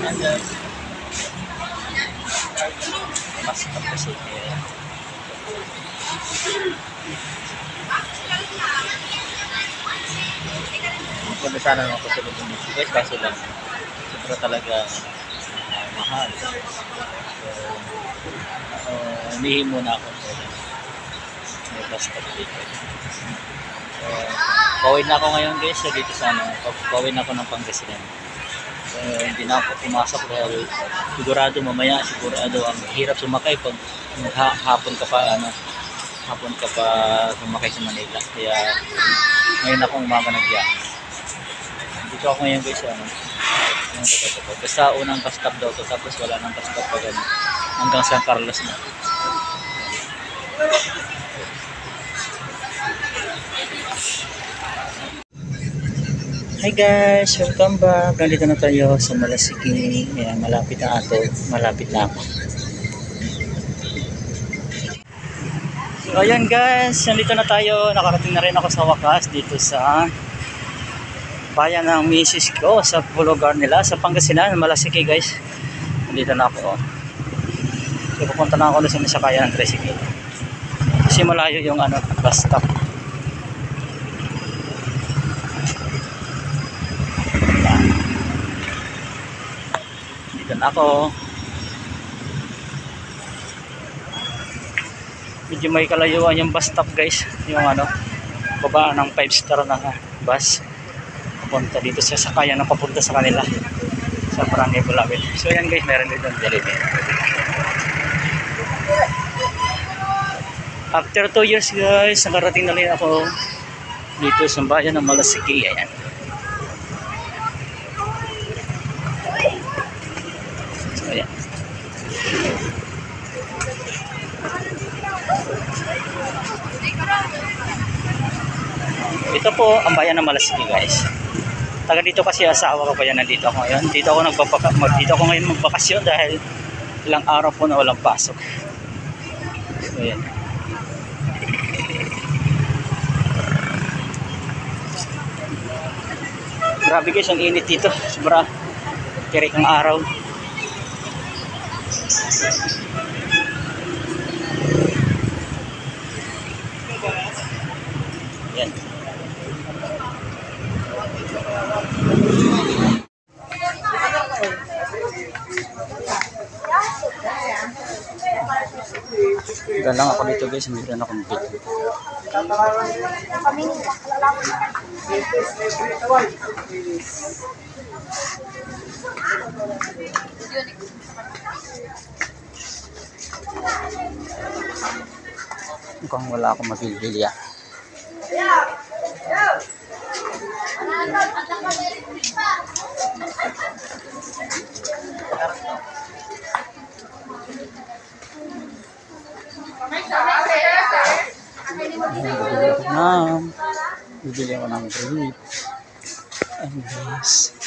And mas kasi maganda sana naman kasunod ng music guys, kaso lang sobra talaga mahal. So humihingi muna ako may bus stop dito. So pawid na ako ngayon guys dito sa ano, pawid na ako ng Pangasinan. So hindi na ako pumasok dahil sigurado ang hirap sumakay pag hapon ka pa sumakay sa Manila. Kaya ngayon ako umaga nagbiyahe. Dito ako ngayon guys basta unang bus stop daw to, tapos wala nang bus stop pa hanggang San Carlos na. Hi guys, welcome back. Nandito na tayo sa Malasiki. Ayan, malapit na ako. So ayan guys, nandito na tayo. Nakarating na rin ako sa wakas dito sa bayan ng misis ko, sa lugar nila, sa Pangasinan, Malasiki guys. Nandito na ako. So pupunta na ako sa sakayan ng tricycle. Kasi malayo yung bus stop. Ako medyo may kalayuan yung bus stop guys, yung babaan ng 5-star na bus papunta dito sa sakayan na papunta sa kanila sa Barangay Bulawin. So yan guys, meron dito ng Jollibee. After 2 years guys, nakarating na rin ako dito sa bayan ng Malasiki. Ayan. Ayan. Ito po ang bayan ng Malasiki guys. Taga dito kasi asawa ko, kaya nandito ako ngayon. Dito ako ngayon magbakasyon dahil ilang araw po na walang pasok. So ayan. Grabe guys, ang init dito. Sobra tirik ang araw. Yan. Galang ako dito guys, hindi na ako mag-video. Mukhang wala akong mabili. Bibili ako ng brief. And yes.